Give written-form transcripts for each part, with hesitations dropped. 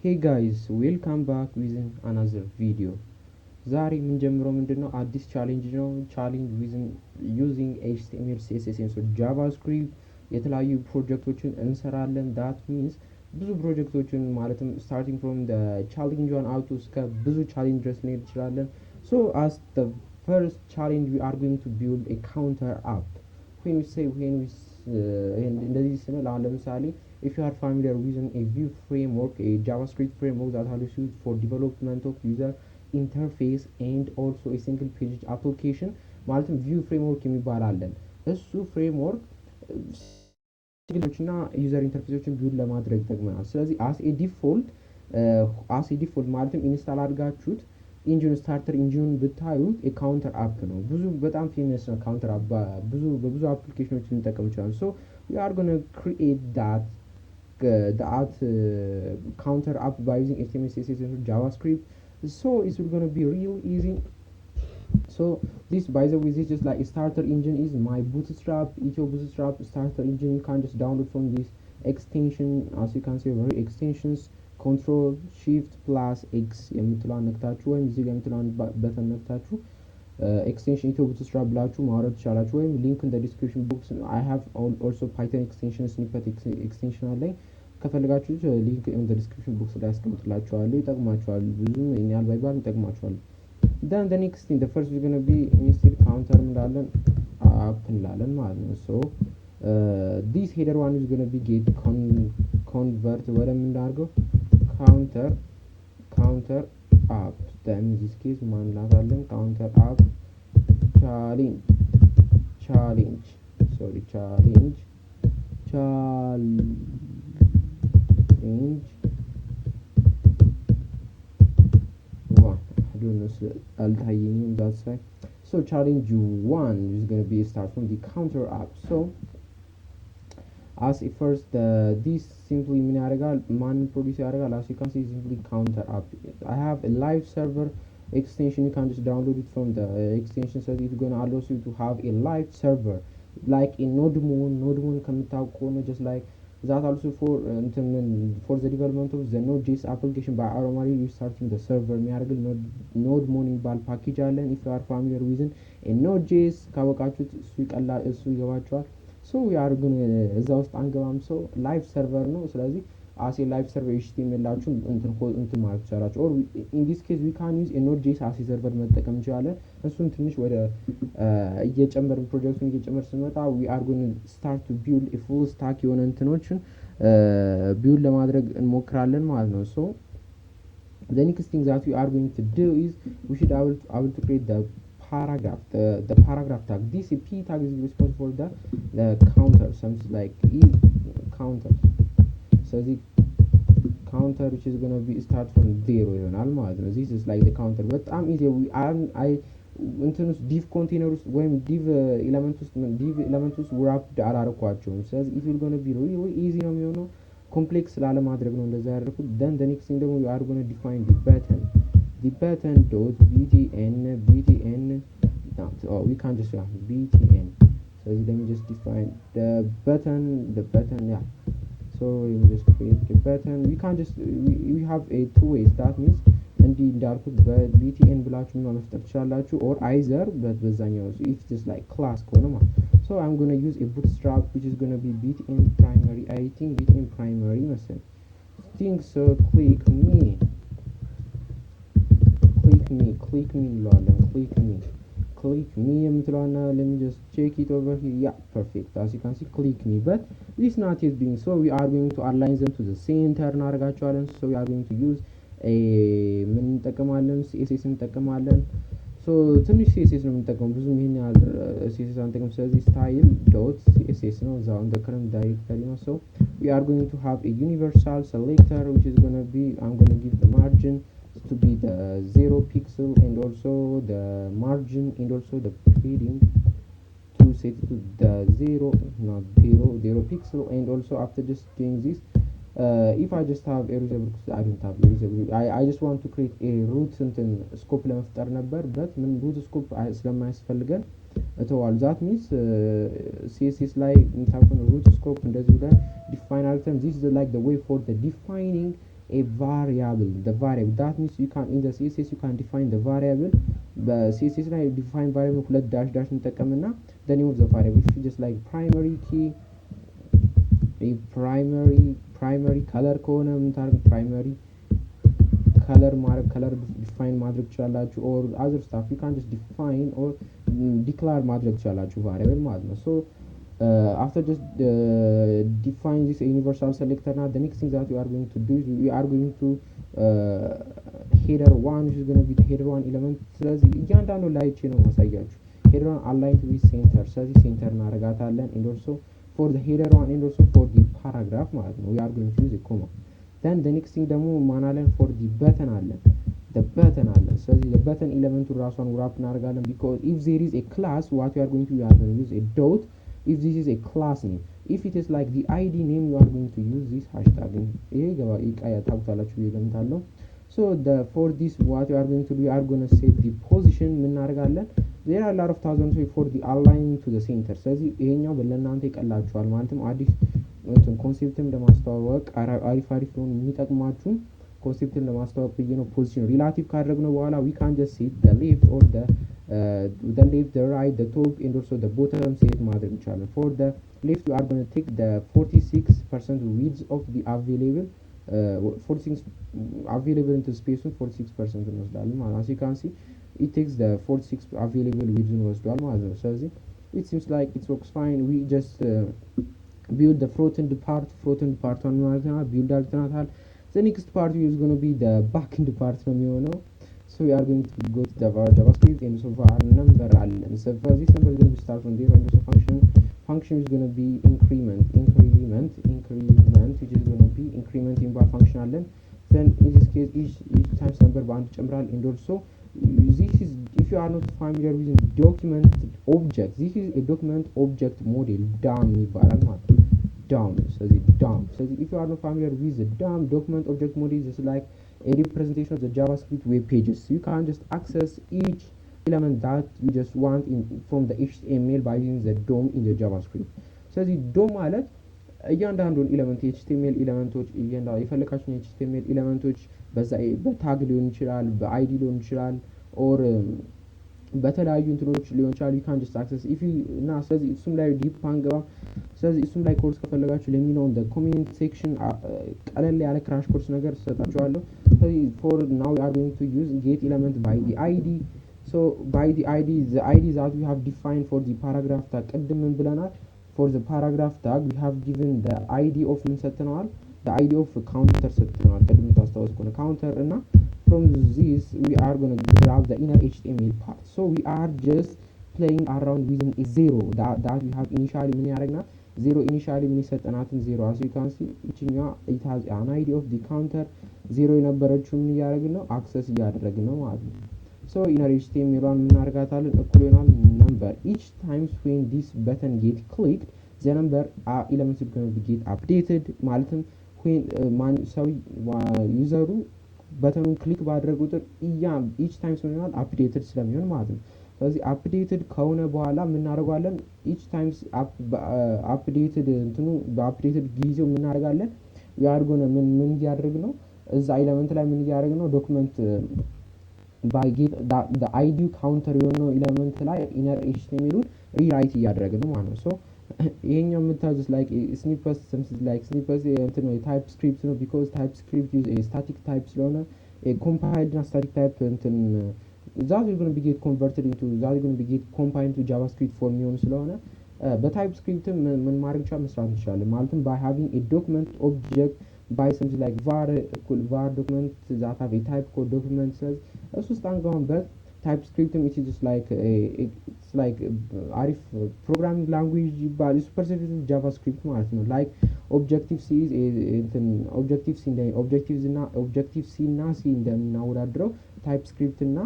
Hey guys, welcome back with another video. ዛሬ የምንጀምረው ምንድነው አዲስ ቻሌንጅ ነው። ቻሌንጅ ዊዝን ዩዚንግ ኤችቲኤምኤል ሲኤስኤስ ኤንድ ጃቫስክሪፕት የተለያዩ ፕሮጀክቶችን እንሰራለን። ዳት ሚንስ ብዙ ፕሮጀክቶችን ማለትም ስታርቲንግ ፍሮም ደ ቻሌንጅ ዋን አውቶ እስከ ብዙ ቻሌንጅ ድረስ እንሄድ እንችላለን። ሶ አስ ደ ፈርስት ቻሌንጅ ዊ አር ጎይንግ ቱ ቢልድ ኤ ካውንተር አፕ እንደዚህ ስንል አሁን ለምሳሌ if you are familiar with a view framework, a JavaScript framework that is used for development of user interface and also a single page application ማለትም ቪው ፍሬምወርክ የሚባል አለን። እሱ ፍሬምወርክ እና ዩዘር ኢንተርፌሶችን ቢውል ለማድረግ ይጠቅመናል። ስለዚህ አስ ኤ ዲፎልት ማለትም ኢንስታል አድርጋችሁት ኢንጂን ስታርተር ኢንጂኑን ብታዩት የካውንተር አፕ ነው። በጣም ፌመስ ነው ካውንተር አፕ። በብዙ አፕሊኬሽኖች ልንጠቀም እንችላለን። ሶ ዊ አር ጎና ክሪኤት that counter app by using HTML, CSS and JavaScript. So it's going to be real easy. So this, by the way, this is just like a starter engine is my bootstrap, bootstrap starter engine. You can just download from this extension. As you can see, very extensions control shift plus x የምትለዋን ነክታችሁ ወይም እዚህ ጋር የምትለዋን በተን ነክታችሁ extension bootstrap ብላችሁ ማውረድ ትችላላችሁ። ወይም ሊንክ in the description box. I have also Python extension snippet extension አለኝ። ከፈልጋችሁ ሊንክ in the description box ላይ አስቀምጥላችኋለሁ። ይጠቅማችኋል። ብዙም ያህል ባይባል ይጠቅማችኋል። then the next thing, the first is going to be instead counter እንላለን አፕ እንላለን ማለት ነው። so this header one is going to be get convert ወደ ምን እንዳርገው counter app. then in this case ማን ላታለን counter app challenge one. I don't know, altayenim, that's right. So challenge one is going to be start from the counter app. So as a first this simply ምን ያደርጋል ማን ፕሮዲዩስ ያደርጋል? as you can see simply counter app. I have a live server extension. You can just download it from the extension. So it's going to allow you to have a live server like a nodejs ከምታውቁ ከሆነ just like that also for the development of the nodejs application by normally you starting the server የሚያደርግል nodejs የሚባል ፓኬጅ አለን። if you are familiar with a nodejs ካወቃችሁት እሱ ይገባችኋል። so we are going እዛ ውስጥ አንገባም። so live server ነው። ስለዚህ as a live server HTML ላችሁ እንትን ማለት ትችላላችሁ። or in this case we can use a nodejs as a server መጠቀም እንችላለን። እሱን ትንሽ ወደ እየጨመርን ፕሮጀክቱን እየጨመር ስንመጣ we are going to start to build a full stack የሆነ እንትኖችን ቢውል ለማድረግ እንሞክራለን ማለት ነው። so the next thing that we are going to do is we should able to create the paragraph tag. This p tag is responsible for the counter, something like counter. So the counter which is going to be start from 0 ይሆናል ማለት ነው። this is like the counter but easy. እንትንስ div container ውስጥ ወይም div element ውስጥ wrap አላረኳቸውም። ስለዚህ if you're going to be really easy ነው የሚሆነው። ኮምፕሌክስ ላለማድረግ ነው እንደዛ ያደረኩት። then the next thing ደግሞ you are going to define the button dot btn we can just btn. so let me just define the button yeah. so let me just create the button. we can just we have a two ways. that means እንዲህ እንዳልኩት በbtn ብላችሁ መፍጠር ትችላላችሁ or either በዛኛው if just like class ከሆነ ማለት so I'm going to use a bootstrap which is going to be btn primary. I think btn primary መሰለኝ so click me እንለዋለን። click me የምትለዋና let me just check it over here. yeah, perfect. as you can see click me but this not yet being. so we are going to align them to the center እናደርጋቸዋለን። so we are going to use ምን እንጠቀማለን? CSS እንጠቀማለን። so ትንሽ CSS ነው የምንጠቀመው ብዙም ይሄን ያህል CSS አንጠቀም። ስለዚህ style dot css ነው እዛው እንደ current directory ነው። so we are going to have a universal selector which is going to be I'm going to give the margin to be the 0 pixel and also the margin and also the padding to set to the 0 pixel. and also after just doing this if I just have a reusable, I don't have a reusable. I just want to create a root scope ለመፍጠር ነበር but ምን root scope ስለማያስፈልገን እተዋል። that means CSS ላይ የምታውቁት root scope እንደዚህ ብለን define item. this is like the way for the defining a variable. The variable, that means you can, in the CSS you can define the variable. The CSS ላይ define variable ሁለት dash dash እንጠቀምና the name of the variable, if you just like primary key, a primary color ከሆነ የምታደርግ primary color ማድረግ color define ማድረግ ትችላላችሁ or other stuff you can just define or declare ማድረግ ትችላላችሁ variable ማለት ነው. So after just define this universal selector, now the next thing that we are going to do is we are going to header 1, which is going to be the header 1 element. ስለዚህ እያንዳንዱ ላይ እቺ ነው ማሳያችሁ header 1 aligned with center, ስለዚህ center እናደርጋታለን and also for the header 1 and also for the paragraph ማለት ነው we are going to use a comma. Then the next thing ደግሞ ማን አለን for the button አለን the button አለን ስለዚህ the button element ራሷን wrap እናደርጋለን because if there is a class what we are going to use a dot. If this is a class name, if it is like the id name, you are going to use this hashtag. So for this what you are going to do, you are going to set the position. There are a lot of thousands for the aligning to the center. So ይሄኛው በለናንተ ይቀላችኋል ማለትም አዲስ ኮንሴፕትም ለማስተዋወቅ አሪፍ ነው የሚጠቅማችሁ ኮንሴፕትን ለማስተዋወቅ ብዬ ነው ፖዚሽን ሪላቲቭ ካደረግነው በኋላ we can just set the left or the left, the right, the top and also the bottom set ማድረግ እንችላለን. For the left we are going to take the 46% width of the available 46 available into space 46% እንወስዳለን ማለት as you can see it takes the 46 available width እንወስዷል ማለት ነው. ስለዚህ it seems like it works fine. We just build the front end part one ማለት ነው build አድርገናታል. The next part is going to be the backend part ነው የሚሆነው. So we are going to go to the JavaScript and so var number and so for this number is going to start from there and so function is going to be increment which is going to be increment in bar function allen. Then in this case each times number band ጨምራል and also this is if you are not familiar with document object, this is a document object model DOM ይባላል ማለት ነው. DOM so if you are not familiar with the DOM document object model is like a representation of the JavaScript web pages. So you can just access each element that you just want from the HTML by using the DOM in the JavaScript. So the DOM ማለት እያንዳንዱን ኤሌመንት HTML ኤሌመንቶች እያንዳንዱ የፈለካችሁን HTML ኤሌመንቶች በታግ ሊሆን ይችላል በአይዲ ሊሆን ይችላል or በተለያዩ እንትኖች ሊሆን ይችላል you can just access if you እና ስለዚህ እሱም ላይ ዲፕ አንገባ ስለዚህ እሱም ላይ ኮርስ ከፈለጋችሁ ለሚለው the comment section ቀለል ያለ ክራሽ ኮርስ ነገር ሰጣችኋለሁ. ስለዚህ for now we are going to use get element by the id. So by the id that we have defined for the paragraph tag ቅድም ምን ብለናል for the paragraph tag we have given the id of ምን ሰጥተናል the id of counter ሰጥተናል ቅድም ታስታውሱ ከሆነ counter እና from this we are going to grab the inner HTML part. So we are just playing around using a zero that we have initially ምን ያደርግና zero initially ምን ሰጠናትን zero as you can see እቺኛው it has an id of the counter zero የነበረችው ምን ያደርግ ነው access እያደረግን ነው ማለት ነው. So inner HTML ምን እናደርጋታለን እኩል ይሆናል number each times when this button get clicked the number element is going to get updated ማለትም when ማን ሰው ዩዘሩ በተኑን ክሊክ ባደረገ ቁጥር each time ስለሆነ updated ስለሚሆን ማለት ነው. ስለዚህ updated ከሆነ በኋላ ምን እናደርጋለን each times updated እንትኑ በupdated ጊዜው ምን እናደርጋለን we are going to ምን ያደርግ ነው እዛ ኤሌመንት ላይ ምን ያደርግ ነው ዶክመንት by get the id counter የሆነው ኤሌመንት ላይ inner HTML ሪራይት እያደረገ ነው ማለት ነው. So ይሄኛው የምታዩት like snippets something like snippets እንትን ነው TypeScript ነው because TypeScript use a static type ስለሆነ a compiled እና static type እንትን that is going to be get converted into that is going to be get compiled to JavaScript form የሚሆን ስለሆነ በTypeScript ምን ማድረግ ይችላል መስራት እንችላለን ማለትም by having a document object by something like var document that have a type code document says እሱ ውስጥ አንገባበት TypeScript it is just like it's like arif programming language ይባላል super set JavaScript ማለት ነው. like Objective-C is Objective-C እና Objective-C እና C እንደምናወዳድረው TypeScript እና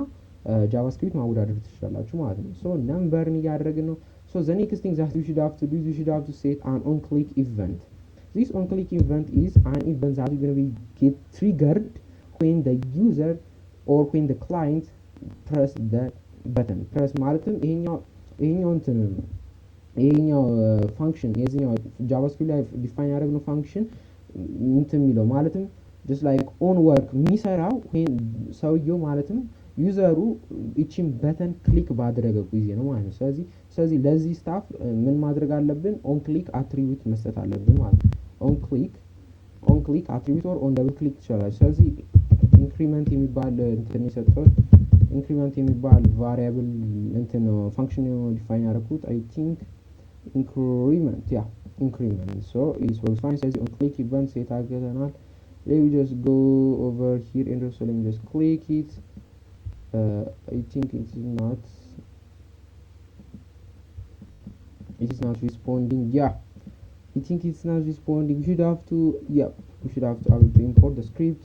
JavaScript ማወዳደር ትችላላችሁ ማለት ነው. so number እያደረግን ነው. so the next thing that you should have to do you should have to set an on-click event. This on-click event is an event that is going to be get triggered when the user or when the client press the button. press ማለትም ይሄኛው እንትን ይሄኛው ፋንክሽን የዚህኛው JavaScript ላይ ዲፋይን ያደረግነው ፋንክሽን እንትን የሚለው ማለትም just like on work የሚሰራው when ሰውየው ማለትም ዩዘሩ እቺን በተን ክሊክ ባደረገ ጊዜ ነው ማለት ነው። ስለዚህ ለዚህ ስታፍ ምን ማድረግ አለብን? ኦን ክሊክ አትሪቢዩት መስጠት አለብን ማለት ነው። ኦን ክሊክ አትሪቢዩት ኦር ኦን ደብል ክሊክ ትችላላችሁ። ስለዚህ ኢንክሪመንት የሚባል እንትን የሰጠው ኢንክሪመንት የሚባል ቫሪያብል እንትን ፋንክሽን ዲፋይን ያደረኩት አይ ቲንክ ኢንክሪመንት increment, so it works fine. Says on click event set አድርገናል. Let me just go over here and so let me just click it. I think it is not responding. I think it's not responding. We should have to import the script.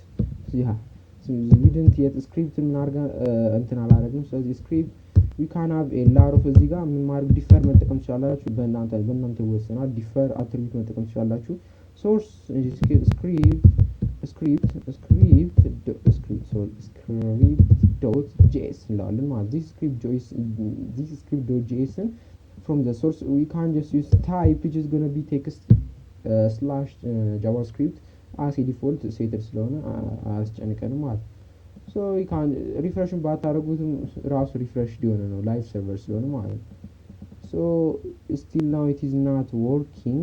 So we didn't yet script እንትን አላደረግንም። ስለዚህ script we can have a lot of እዚህ ጋር ምን ማድረግ ዲፈር መጠቀም ትችላላችሁ። በእናንተ ይወሰናል። ዲፈር አትሪቢዩት መጠቀም ትችላላችሁ። ሶርስ script dot js እንላለን ማለት this script dot js from the source we can just use type which is going to be text /javascript as a default setter ስለሆነ አያስጨንቀንም ማለት so we can refresh ባታረጉትም ራሱ ሪፍሬሽ ሊሆን ነው ላይቭ ሰርቨር ስለሆነ ማለት ነው። so still now it is not working.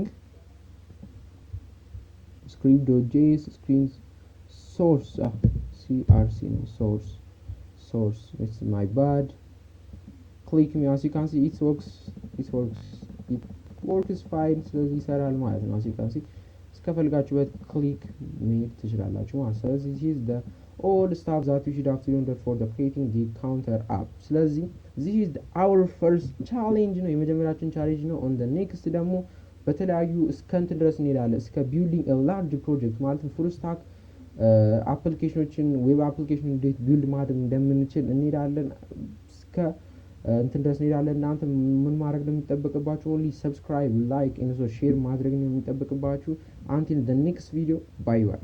script.js screens source crc no source it's my bad. click me as you can see it works fine. ስለዚህ ይሰራል ማለት ነው። as you can see እስከፈልጋችሁበት ክሊክ መሄድ ትችላላችሁ ማለት ነው። ስለዚህ this is the all stuff that you should have to do for the creating the counter app. ስለዚህ this is our first challenge ነው የመጀመሪያችን ቻሌንጅ ነው። on the next ደግሞ በተለያዩ እስከንት ድረስ እንሄዳለን እስከ building a large project ማለት full stack አፕሊኬሽኖችን ዌብ አፕሊኬሽን እንዴት ቢልድ ማድረግ እንደምንችል እንሄዳለን። እስከ እንትን ድረስ እንሄዳለን። እናንተ ምን ማድረግ ነው የሚጠበቅባችሁ? only subscribe, like and so share ማድረግ ነው የሚጠበቅባችሁ። until the next video, bye bye.